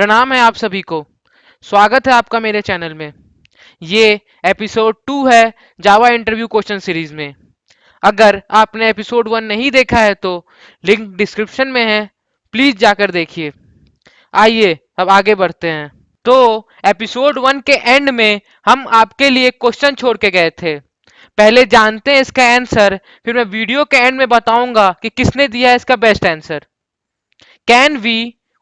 प्रणाम है आप सभी को। स्वागत है आपका मेरे चैनल में। ये एपिसोड 2 है जावा इंटरव्यू क्वेश्चन सीरीज में। अगर आपने एपिसोड 1 नहीं देखा है तो लिंक डिस्क्रिप्शन में है, प्लीज जाकर देखिए। आइए अब आगे बढ़ते हैं। तो एपिसोड 1 के एंड में हम आपके लिए क्वेश्चन छोड़ के गए थे। पहले जानते हैं इसका आंसर, फिर मैं वीडियो के एंड में बताऊंगा कि किसने दिया है इसका best answer. Can we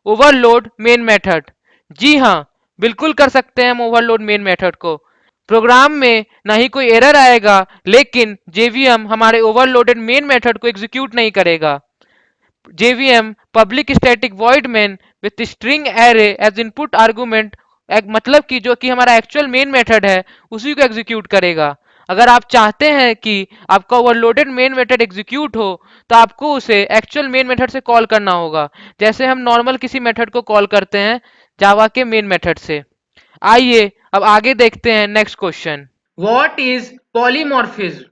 overload main method? जी हाँ, बिल्कुल कर सकते हैं हम ओवरलोड मेन मेथड को। प्रोग्राम में ना ही कोई एरर आएगा, लेकिन जेवीएम हमारे ओवरलोडेड मेन मेथड को एग्जीक्यूट नहीं करेगा। JVM public static void main with string array as input argument, मतलब कि जो कि हमारा एक्चुअल मेन मेथड है उसी को एग्जीक्यूट करेगा। अगर आप चाहते हैं कि आपका ओवरलोडेड मेन मेथड एग्जीक्यूट हो तो आपको उसे एक्चुअल मेन मेथड से कॉल करना होगा, जैसे हम नॉर्मल किसी मेथड को कॉल करते हैं जावा के मेन मेथड से। आइए अब आगे देखते हैं next question. What is polymorphism?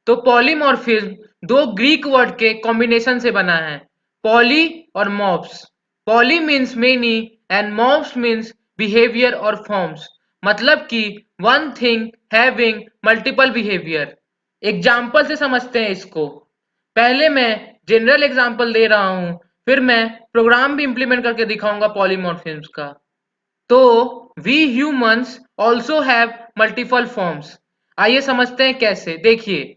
तो पॉलीमॉर्फिज्म दो ग्रीक वर्ड के कॉम्बिनेशन से बना है, पॉली और morphs. Poly means many and morphs means behaviour और फॉर्म्स, मतलब कि one thing having multiple behaviour. Example से समझते हैं इसको। पहले मैं जनरल एग्जाम्पल दे रहा हूं, फिर मैं प्रोग्राम भी इंप्लीमेंट करके दिखाऊंगा पॉलीमॉर्फिज्म का। तो we humans also have multiple forms. आइए समझते हैं कैसे। देखिए,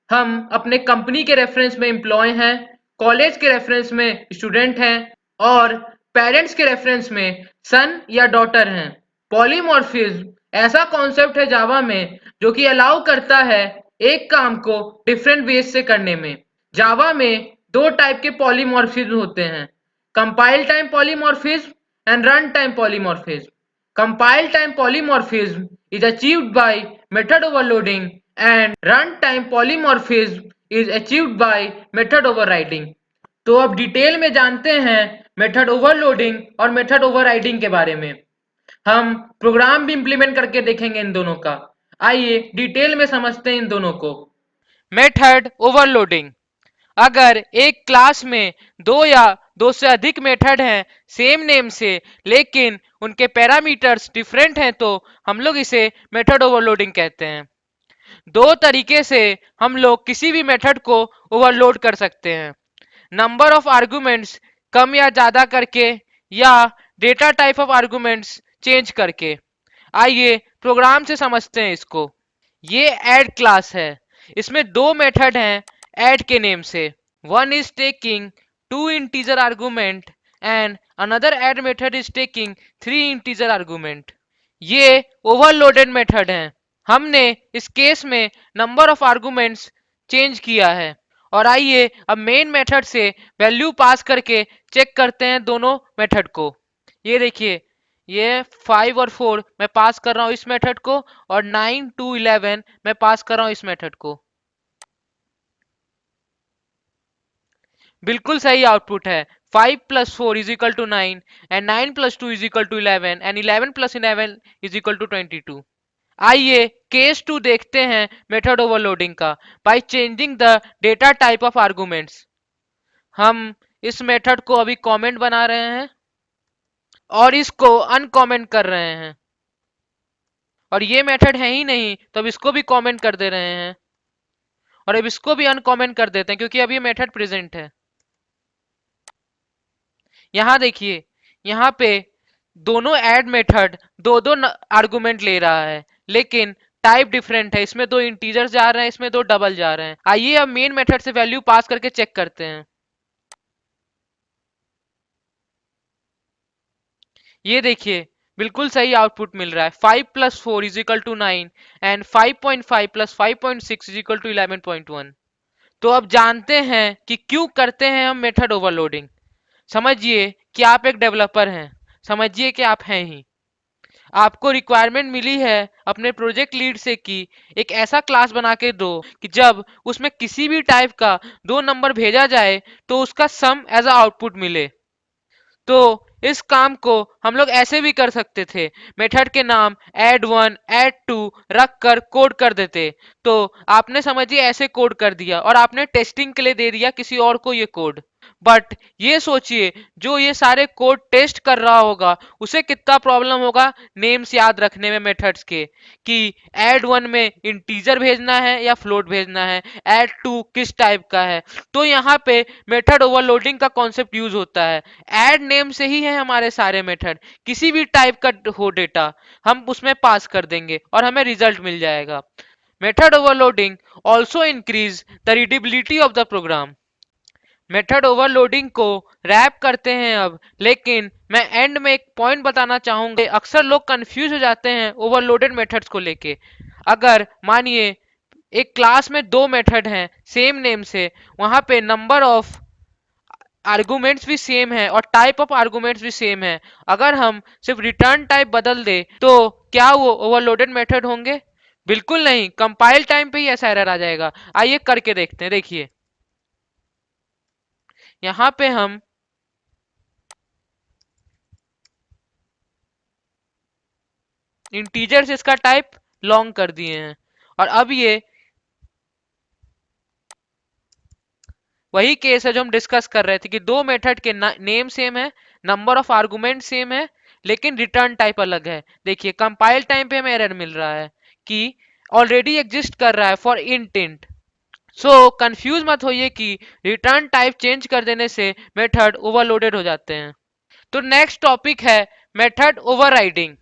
हम अपने कंपनी के रेफरेंस में एम्प्लॉय हैं, कॉलेज के रेफरेंस में स्टूडेंट हैं और पेरेंट्स के रेफरेंस में सन या डॉटर हैं। पॉलीमॉर्फिज्म ऐसा कॉन्सेप्ट है जावा में जो कि अलाउ करता है एक काम को डिफरेंट वेज से करने में। जावा में दो टाइप के पॉलीमॉर्फिज्म होते हैं, compile time polymorphism and runtime polymorphism. Compile time polymorphism is achieved by method overloading and runtime polymorphism is achieved by method overriding. तो अब डिटेल में जानते हैं मेथड ओवरलोडिंग और मेथड ओवरराइडिंग के बारे में। हम प्रोग्राम भी इंप्लीमेंट करके देखेंगे इन दोनों का। आइए डिटेल में समझते हैं इन दोनों को। Method overloading. अगर एक क्लास में दो या दो से अधिक मेथड हैं सेम नेम से, लेकिन उनके पैरामीटर्स डिफरेंट हैं, तो हम लोग इसे मेथड ओवरलोडिंग कहते हैं। दो तरीके से हम लोग किसी भी मेथड को ओवरलोड कर सकते हैं, नंबर ऑफ आर्गुमेंट्स कम या ज्यादा करके, या data type of arguments change करके। आइए प्रोग्राम से समझते हैं इसको। ये ऐड क्लास है, इसमें दो मेथड हैं ऐड के नेम से। One is taking two integer argument and another add method is taking three integer argument. ये ओवरलोडेड मेथड हैं। हमने इस केस में नंबर ऑफ आर्गुमेंट्स चेंज किया है। और आइए अब मेन मेथड से वैल्यू पास करके चेक करते हैं दोनों मेथड को। ये देखिए, ये 5 और 4 मैं पास कर रहा हूँ इस मेथड को, और 9 to 11 मैं पास कर रहा हूँ इस मेथड को। बिल्कुल सही आउटपुट है। 5 + 4 is equal to 9 and 9 + 2 is equal to 11 and 11 + 11 is equal to 22। आइए केस 2 देखते हैं मेथड ओवरलोडिंग का, by changing the data type of arguments. हम इस मेथड को अभी कमेंट बना रहे हैं और इसको अनकमेंट कर रहे हैं, और ये मेथड है ही नहीं तो अब इसको भी कमेंट कर दे रहे हैं, और अब इसको भी अनकमेंट कर देते हैं क्योंकि अब ये मेथड प्रेजेंट है। यहां देखिए, यहाँ पे दोनों ऐड मेथड दो दो आर्गुमेंट ले रहा है, लेकिन टाइप डिफरेंट है। इसमें दो इंटीजर्स जा रहे हैं, इसमें दो डबल जा रहे हैं। आइए अब मेन मेथड से वैल्यू पास करके चेक करते हैं। ये देखिए, बिल्कुल सही आउटपुट मिल रहा है। 5 + 4 is equal to 9 and 5.5 + 5.6 is equal to 11.1। तो अब जानते हैं कि क्यों करते हैं हम मेथड ओवरलोडिंग। समझिए कि आप एक डेवलपर हैं, समझिए कि आप हैं ही। आपको रिक्वायरमेंट मिली है अपने प्रोजेक्ट लीड से कि एक ऐसा क्लास बना के दो कि जब उसमें किसी भी टाइप का दो नंबर भेजा जाए तो उसका सम एज अ आउटपुट मिले। तो इस काम को हम लोग ऐसे भी कर सकते थे, मेथड के नाम add1 add2 रख कर कोड कर देते। तो आपने समझिए ऐसे कोड कर दिया और आपने टेस्टिंग के लिए दे दिया किसी और को ये कोड। बट ये सोचिए जो ये सारे कोड टेस्ट कर रहा होगा उसे कितना प्रॉब्लम होगा नेम्स याद रखने में मेथड्स के, कि ऐड वन में इंटीजर भेजना है या फ्लोट भेजना है, ऐड टू किस टाइप का है। तो यहाँ पे मेथड ओवरलोडिंग का कॉन्सेप्ट यूज होता है। ऐड नेम से ही है हमारे सारे मेथड, किसी भी टाइप का हो डेटा हम उसमें पास कर देंगे और हमें रिजल्ट मिल जाएगा। Method overloading also increase the readability of the program. Method overloading को रैप करते हैं अब, लेकिन मैं एंड में एक पॉइंट बताना चाहूंगा। अक्सर लोग कंफ्यूज हो जाते हैं ओवरलोडेड मेथड्स को लेके। अगर मानिए एक क्लास में दो मेथड हैं सेम नेम से, वहां पे नंबर ऑफ आर्गुमेंट्स भी सेम है और टाइप ऑफ आर्गुमेंट्स भी सेम है, अगर हम सिर्फ रिटर्न टाइप बदल दे तो क्या वो ओवरलोडेड मेथड होंगे? बिल्कुल नहीं, कंपाइल टाइम पे ही ऐसा एरर आ जाएगा। आइए करके देखते हैं। देखिए यहाँ पे हम इंटीजर से इसका टाइप लॉन्ग कर दिए हैं, और अब ये वही केस है जो हम डिस्कस कर रहे थे कि दो मेथड के नेम सेम है, नंबर ऑफ आर्गुमेंट सेम है, लेकिन रिटर्न टाइप अलग है। देखिए कंपाइल टाइम पे हमें एरर मिल रहा है कि ऑलरेडी एग्जिस्ट कर रहा है फॉर इंट। सो कंफ्यूज मत होइए कि रिटर्न टाइप चेंज कर देने से मेथड ओवरलोडेड हो जाते हैं। तो नेक्स्ट टॉपिक है मेथड ओवरराइडिंग।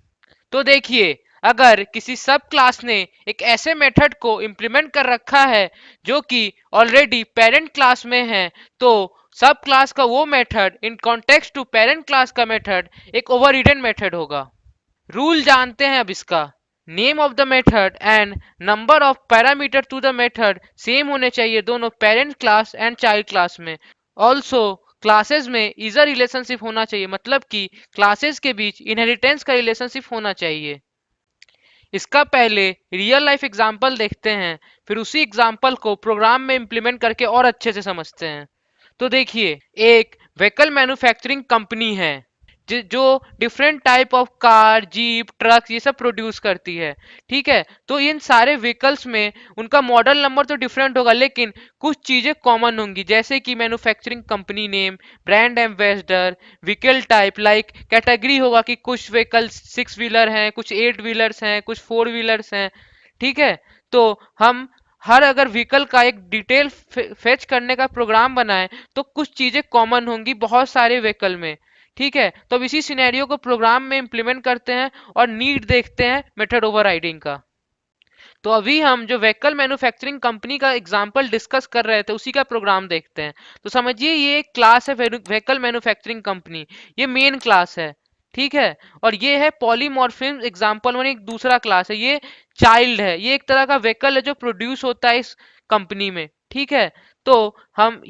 तो देखिए अगर किसी सब क्लास ने एक ऐसे मेथड को इंप्लीमेंट कर रखा है जो कि ऑलरेडी पेरेंट क्लास में है, तो सब क्लास का वो method in context to parent class का मेथड एक ओवररिडन मेथड होगा। रूल जानते हैं अब इसका। Name of the method and number of parameter to the method same होने चाहिए दोनों parent class and child class में। ऑल्सो क्लासेस में इजर रिलेशनशिप होना चाहिए, मतलब कि क्लासेस के बीच इनहेरिटेंस का रिलेशनशिप होना चाहिए। इसका पहले रियल लाइफ एग्जांपल देखते हैं, फिर उसी एग्जांपल को प्रोग्राम में इंप्लीमेंट करके और अच्छे से समझते हैं। तो देखिए एक व्हीकल मैन्युफैक्चरिंग कंपनी है जो different type of car, jeep, truck ये सब प्रोड्यूस करती है। ठीक है, तो इन सारे व्हीकल्स में उनका मॉडल नंबर तो डिफरेंट होगा, लेकिन कुछ चीजें कॉमन होंगी, जैसे कि manufacturing company name, brand ambassador, vehicle type like category होगा कि कुछ व्हीकल सिक्स व्हीलर हैं, कुछ एट व्हीलर्स हैं, कुछ फोर व्हीलर्स हैं। ठीक है, तो हम हर अगर व्हीकल का एक डिटेल फेच करने का प्रोग्राम बनाए तो कुछ चीजें कॉमन होंगी बहुत सारे व्हीकल में। ठीक है, तो अब इसी सिनेरियो को प्रोग्राम में इंप्लीमेंट करते हैं और नीड देखते हैं मेथड ओवरराइडिंग का। तो अभी हम जो व्हीकल मैन्युफैक्चरिंग कंपनी का एग्जांपल डिस्कस कर रहे थे उसी का प्रोग्राम देखते हैं। तो समझिए ये एक क्लास है व्हीकल मैन्युफैक्चरिंग कंपनी, ये मेन क्लास है। ठीक है, और ये है पॉलीमॉर्फिज्म एग्जांपल वन, एक दूसरा क्लास है, ये चाइल्ड है, ये एक तरह का व्हीकल है जो प्रोड्यूस होता है इस कंपनी में। ठीक है, तो हम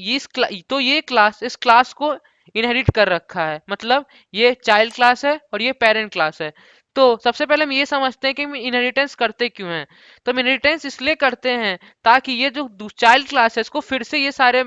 तो ये क्लास इस क्लास को इनहेरिट कर रखा है, मतलब ये चाइल्ड क्लास है और ये पेरेंट क्लास है। तो सबसे पहले हम ये समझते हैं कि हम इनहेरिटेंस करते क्यों हैं। तो हम इनहेरिटेंस इसलिए करते हैं ताकि ये जो चाइल्ड क्लास है इसको फिर से ये सारे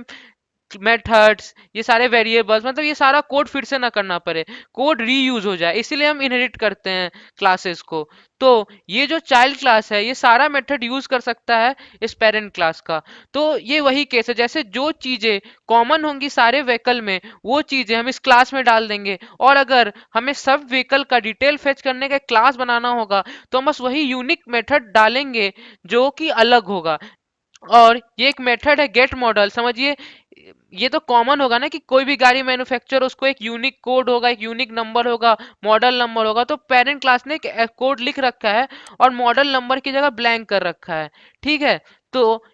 मेथड्स, ये सारे वेरिएबल्स, मतलब ये सारा कोड फिर से ना करना पड़े, कोड रीयूज हो जाए, इसीलिए हम इनहेरिट करते हैं क्लासेस को। तो ये जो चाइल्ड क्लास है ये सारा मेथड यूज कर सकता है इस पेरेंट क्लास का। तो ये वही केस है, जैसे जो चीजें कॉमन होंगी सारे व्हीकल में वो चीजें हम इस क्लास में डाल देंगे, और अगर हमें सब व्हीकल का डिटेल फेच करने का क्लास बनाना होगा तो हम बस वही यूनिक मेथड डालेंगे जो कि अलग होगा। और ये एक मेथड है गेट मॉडल, समझिए ये तो कॉमन होगा ना कि कोई भी गाड़ी मैन्युफैक्चर उसको एक यूनिक कोड होगा, एक यूनिक नंबर होगा, मॉडल नंबर होगा। तो पेरेंट क्लास ने एक कोड लिख रखा है और मॉडल नंबर की जगह ब्लैंक कर रखा है। ठीक है, तो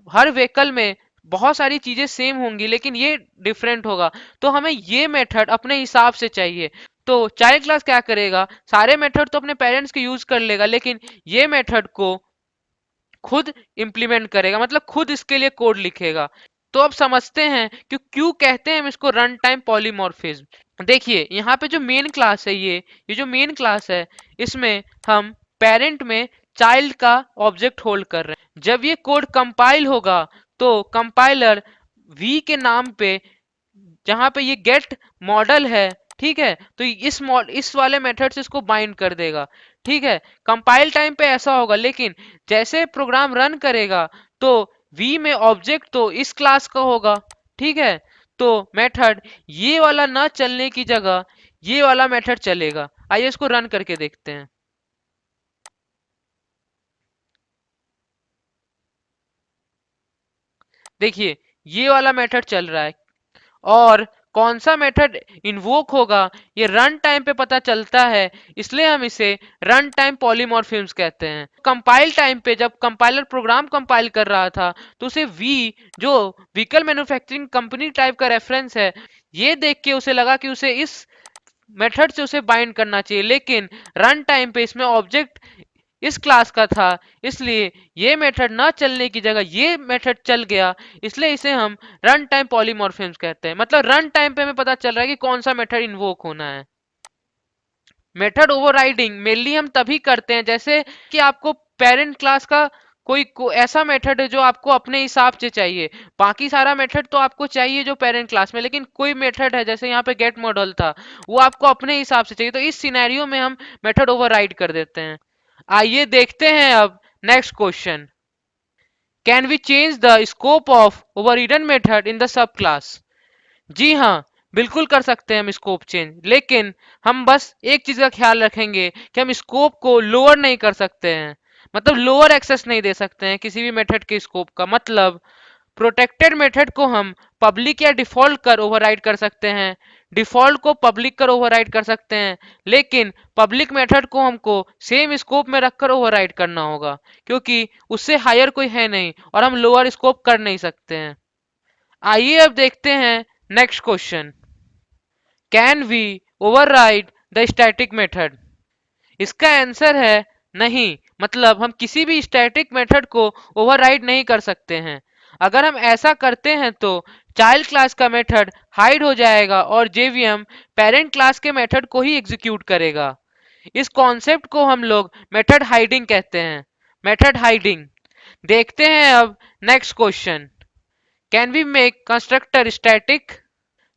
हर व्हीकल में बहुत सारी चीजें सेम होंगी लेकिन ये डिफरेंट होगा, तो हमें ये मेथड अपने हिसाब से चाहिए। तो चाइल्ड क्लास क्या करेगा, सारे मेथड तो अपने पेरेंट्स के यूज कर लेगा, लेकिन ये मेथड को खुद इंप्लीमेंट करेगा, मतलब खुद इसके लिए कोड लिखेगा। तो अब समझते हैं कि क्यों कहते हैं हम इसको रन टाइम पॉलीमॉर्फिज्म। देखिए यहाँ पे जो मेन क्लास है ये जो मेन क्लास है इसमें हम पेरेंट में चाइल्ड का ऑब्जेक्ट होल्ड कर रहे हैं। जब ये कोड कंपाइल होगा तो कंपाइलर वी के नाम पे जहां पे ये गेट मॉडल है, ठीक है, तो इस वाले मेथड से इसको बाइंड कर देगा। ठीक है, कंपाइल टाइम पे ऐसा होगा, लेकिन जैसे प्रोग्राम रन करेगा तो वी में ऑब्जेक्ट तो इस क्लास का होगा। ठीक है, तो मेथड ये वाला ना चलने की जगह ये वाला मेथड चलेगा। आइए इसको रन करके देखते हैं। देखिए ये वाला मेथड चल रहा है, और कौन सा मेथड इन्वोक होगा ये रन टाइम पे पता चलता है, इसलिए हम इसे रन टाइम पॉलीमॉर्फिज्म कहते हैं। कंपाइल टाइम पे जब कंपाइलर प्रोग्राम कंपाइल कर रहा था तो उसे वी, जो व्हीकल मैन्युफैक्चरिंग कंपनी टाइप का रेफरेंस है, ये देख के उसे लगा कि उसे इस मेथड से उसे बाइंड करना चाहिए, लेकिन रन टाइम पे इसमें ऑब्जेक्ट इस क्लास का था, इसलिए ये मेथड ना चलने की जगह ये मेथड चल गया, इसलिए इसे हम रन टाइम पॉलीमॉर्फिज्म कहते हैं। मतलब रन टाइम पे हमें पता चल रहा है कि कौन सा मेथड इन्वोक होना है। मेथड ओवरराइडिंग मेनली हम तभी करते हैं जैसे कि आपको पेरेंट क्लास का कोई ऐसा मेथड है जो आपको अपने हिसाब से चाहिए। बाकी सारा मेथड तो आपको चाहिए जो पेरेंट क्लास में, लेकिन कोई मेथड है जैसे यहाँ पे गेट मॉडल था, वो आपको अपने हिसाब से चाहिए, तो इस सिनेरियो में हम मेथड ओवरराइड कर देते हैं। आइए देखते हैं अब next question. Can we change the scope of overridden method in the sub class? जी हाँ, बिल्कुल कर सकते हैं हम स्कोप चेंज, लेकिन हम बस एक चीज का ख्याल रखेंगे कि हम स्कोप को लोअर नहीं कर सकते हैं। मतलब लोअर एक्सेस नहीं दे सकते हैं किसी भी मेथड के स्कोप का। मतलब प्रोटेक्टेड मेथड को हम पब्लिक या डिफॉल्ट कर ओवरराइड कर सकते हैं, डिफॉल्ट को पब्लिक कर ओवरराइड कर सकते हैं, लेकिन पब्लिक मेथड को हमको सेम स्कोप में रखकर ओवरराइड करना होगा, क्योंकि उससे हायर कोई है नहीं और हम लोअर स्कोप कर नहीं सकते हैं। आइए अब देखते हैं next question. Can we override the static method? इसका आंसर है नहीं। मतलब हम किसी भी स्टैटिक मेथड को ओवरराइड नहीं कर सकते हैं। अगर हम ऐसा करते हैं तो चाइल्ड क्लास का मेथड हाइड हो जाएगा और जेवीएम पेरेंट क्लास के मेथड को ही एग्जीक्यूट करेगा। इस कॉन्सेप्ट को हम लोग मेथड हाइडिंग कहते हैं। Method hiding. देखते हैं अब next question. Can we make constructor static?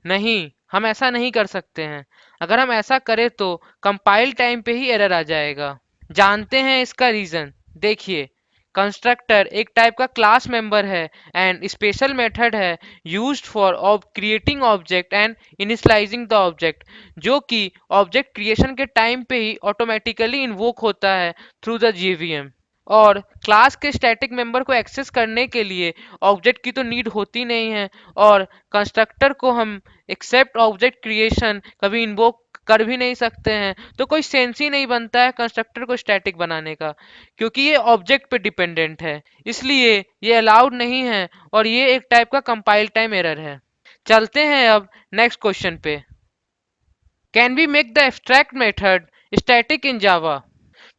नहीं, हम ऐसा नहीं कर सकते हैं। अगर हम ऐसा करें तो कंपाइल टाइम पे ही एरर आ जाएगा। जानते हैं इसका रीजन। देखिए, कंस्ट्रक्टर एक टाइप का क्लास मेंबर है एंड स्पेशल मेथड है used for creating object and initialising the object, जो कि ऑब्जेक्ट क्रिएशन के टाइम पे ही ऑटोमेटिकली इन्वोक होता है थ्रू द जेवीएम। और क्लास के स्टैटिक मेंबर को एक्सेस करने के लिए ऑब्जेक्ट की तो नीड होती नहीं है, और कंस्ट्रक्टर को हम एक्सेप्ट ऑब्जेक्ट क्रिएशन कभी इन्वोक कर भी नहीं सकते हैं, तो कोई सेंस ही नहीं बनता है कंस्ट्रक्टर को स्टैटिक बनाने का, क्योंकि ये ऑब्जेक्ट पे डिपेंडेंट है, इसलिए ये अलाउड नहीं है और ये एक टाइप का कंपाइल टाइम एरर है। चलते हैं अब नेक्स्ट क्वेश्चन पे। Can we make the abstract method static in Java?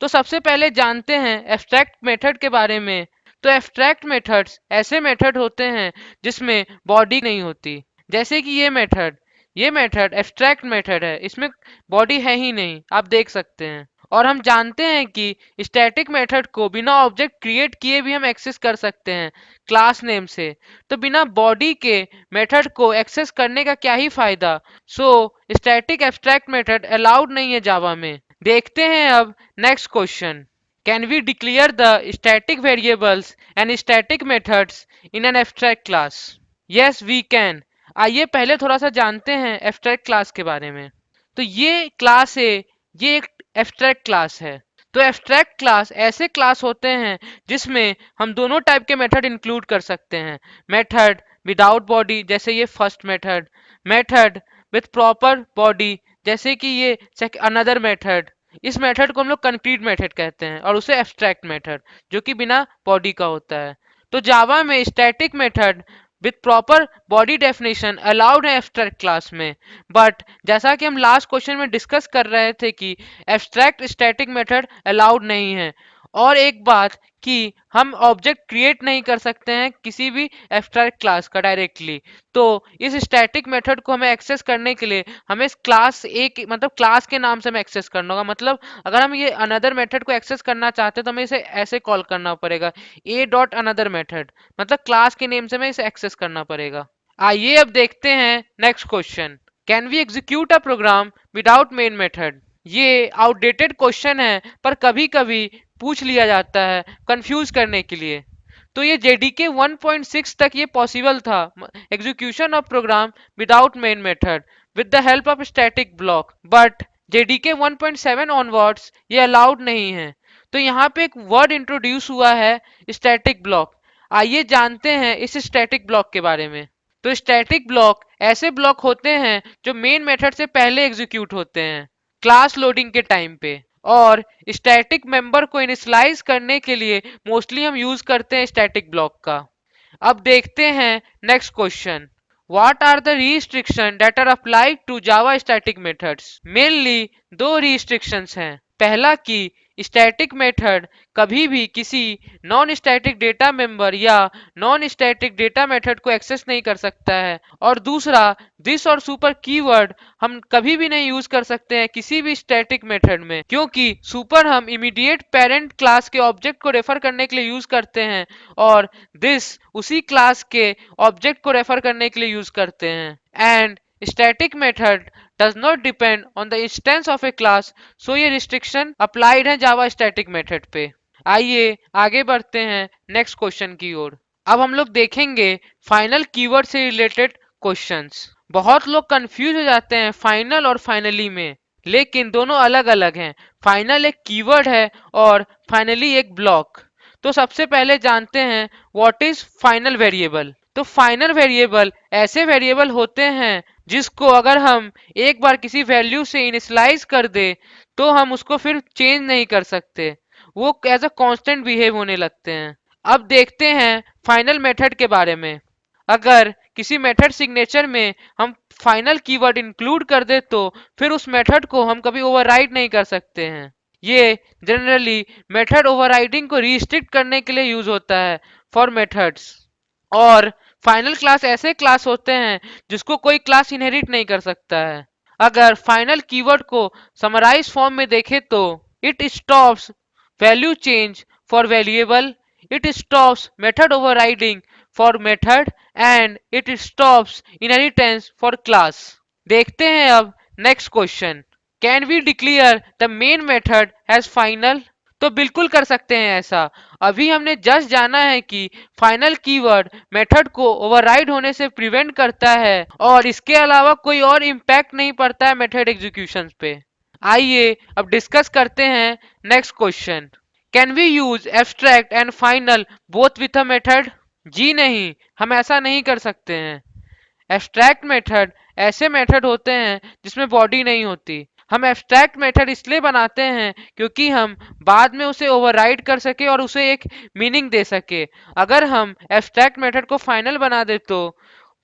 तो सबसे पहले जानते हैं एब्स्ट्रैक्ट मेथड के बारे में। तो एब्स्ट्रैक्ट मेथड्स ऐसे मेथड होते हैं जिसमें बॉडी नहीं होती, जैसे कि ये मेथड एब्स्ट्रैक्ट मेथड है, इसमें बॉडी है ही नहीं, आप देख सकते हैं। और हम जानते हैं कि स्टैटिक मेथड को बिना ऑब्जेक्ट क्रिएट किए भी हम एक्सेस कर सकते हैं क्लास नेम से, तो बिना बॉडी के मेथड को एक्सेस करने का क्या ही फायदा। So static abstract method allowed नहीं है जावा में। देखते हैं अब next question. Can we declare the static variables and static methods in an abstract class? Yes we can. आइए पहले थोड़ा सा जानते हैं एब्स्ट्रैक्ट क्लास के बारे में। तो ये क्लास है, ये एक एब्स्ट्रैक्ट क्लास है। तो एब्स्ट्रैक्ट क्लास ऐसे क्लास होते हैं जिसमें हम दोनों टाइप के मेथड इंक्लूड कर सकते हैं। मेथड विदाउट बॉडी जैसे ये first method, method with proper body जैसे कि ये अनदर मेथड। इस मेथड को हम लोग कंक्रीट मेथड कहते हैं, और उसे एब्स्ट्रैक्ट मेथड जो कि बिना बॉडी का होता है। तो जावा में static method with proper body definition allowed है एब्स्ट्रैक्ट क्लास में, बट जैसा कि हम लास्ट क्वेश्चन में डिस्कस कर रहे थे कि एब्स्ट्रैक्ट स्टैटिक मेथड अलाउड नहीं है। और एक बात कि हम ऑब्जेक्ट क्रिएट नहीं कर सकते हैं किसी भी एब्स्ट्रैक्ट क्लास का डायरेक्टली, तो इस स्टैटिक मेथड को हमें एक्सेस करने के लिए हमें इस क्लास मतलब क्लास के नाम से हमें एक्सेस करना होगा। मतलब अगर हम ये अनदर मेथड को एक्सेस करना चाहते हैं तो हमें इसे ऐसे कॉल करना पड़ेगा, ए डॉट अनदर मेथड, मतलब क्लास के नेम से हमें इसे एक्सेस करना पड़ेगा। आइए अब देखते हैं next question. Can we execute a program without main method? ये आउटडेटेड क्वेश्चन है पर कभी कभी पूछ लिया जाता है कंफ्यूज करने के लिए। तो ये JDK 1.6 तक ये पॉसिबल था, execution of program without main method with the help of static block, but JDK 1.7 onwards ये अलाउड नहीं है। तो यहाँ पे एक वर्ड इंट्रोड्यूस हुआ है, स्टैटिक ब्लॉक। आइए जानते हैं इस स्टैटिक ब्लॉक के बारे में। तो स्टैटिक ब्लॉक ऐसे ब्लॉक होते हैं जो मेन मेथड से पहले एग्जीक्यूट होते हैं क्लास लोडिंग के टाइम पे, और स्टैटिक मेंबर को इनिशियलाइज करने के लिए मोस्टली हम यूज करते हैं स्टैटिक ब्लॉक का। अब देखते हैं next question. What are the restrictions that are applied to Java static methods? Mainly दो restrictions हैं। पहला कि स्टैटिक मेथड कभी भी किसी नॉन स्टैटिक डेटा मेंबर या नॉन स्टैटिक डेटा मेथड को एक्सेस नहीं कर सकता है, और दूसरा दिस और सुपर कीवर्ड हम कभी भी नहीं यूज कर सकते हैं किसी भी स्टैटिक मेथड में, क्योंकि सुपर हम इमीडिएट पेरेंट क्लास के ऑब्जेक्ट को रेफर करने के लिए यूज करते हैं और दिस उसी क्लास के ऑब्जेक्ट को रेफर करने के लिए यूज करते हैं। And static method does not depend on the instance of a class, so ये restriction applied है जावा static method पे। आइए आगे बढ़ते हैं नेक्स्ट क्वेश्चन की ओर। अब हम लोग देखेंगे फाइनल कीवर्ड से रिलेटेड क्वेश्चंस। बहुत लोग कंफ्यूज हो जाते हैं फाइनल और फाइनली में, लेकिन दोनों अलग अलग हैं। फाइनल एक कीवर्ड है और फाइनली एक ब्लॉक। तो सबसे पहले जानते हैं व्हाट इज फाइनल वेरिएबल। तो फाइनल वेरिएबल ऐसे वेरिएबल होते हैं जिसको अगर हम एक बार किसी वैल्यू से इनिशियलाइज कर दे तो हम उसको फिर चेंज नहीं कर सकते, वो एज अ कांस्टेंट बिहेव होने लगते हैं। अब देखते हैं फाइनल मेथड के बारे में। अगर किसी मेथड सिग्नेचर में हम फाइनल कीवर्ड इंक्लूड कर दे तो फिर उस मेथड को हम कभी ओवरराइड नहीं कर सकते हैं। ये जनरली मेथड ओवरराइडिंग को रिस्ट्रिक्ट करने के लिए यूज होता है फॉर मेथड्स। और फाइनल क्लास ऐसे क्लास होते हैं जिसको कोई क्लास इनहेरिट नहीं कर सकता है। अगर फाइनल कीवर्ड को समराइज फॉर्म में देखें तो it stops value change for variable, it stops method overriding for method, and it stops inheritance for class. देखते हैं अब next question. Can we declare the main method as final? तो बिल्कुल कर सकते हैं ऐसा। अभी हमने जस्ट जाना है कि फाइनल कीवर्ड मेथड को ओवरराइड होने से प्रिवेंट करता है और इसके अलावा कोई और इम्पैक्ट नहीं पड़ता है मेथड एग्जीक्यूशन पे। आइए अब डिस्कस करते हैं next question. Can we use abstract and final both with a method? जी नहीं, हम ऐसा नहीं कर सकते हैं। एब्स्ट्रैक्ट मेथड ऐसे मेथड होते हैं जिसमें बॉडी नहीं होती। हम एब्स्ट्रैक्ट मेथड इसलिए बनाते हैं क्योंकि हम बाद में उसे ओवरराइड कर सके और उसे एक मीनिंग दे सके। अगर हम एब्स्ट्रैक्ट मेथड को फाइनल बना दे तो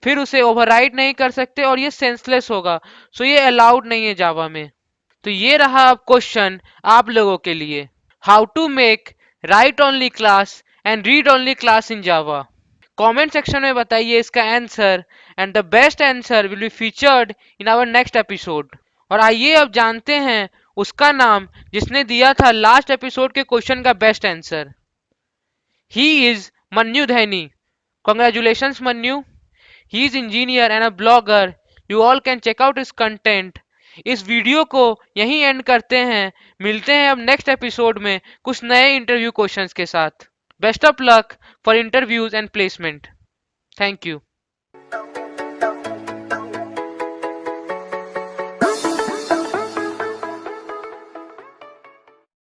फिर उसे ओवरराइड नहीं कर सकते और ये सेंसलेस होगा, सो ये अलाउड नहीं है जावा में। तो ये रहा अब क्वेश्चन आप लोगों के लिए। How to make write only class and read only class in Java. Comment section में बताइए इसका आंसर, and the best answer will be featured in our next episode. और आइए अब जानते हैं उसका नाम जिसने दिया था लास्ट एपिसोड के क्वेश्चन का best answer. He is Manyu Dhaini. Congratulations Manyu. He is engineer and a blogger. You all can check out his content. इस वीडियो को यहीं एंड करते हैं। मिलते हैं अब नेक्स्ट एपिसोड में कुछ नए इंटरव्यू क्वेश्चंस के साथ। Best of luck for interviews and placement. Thank you.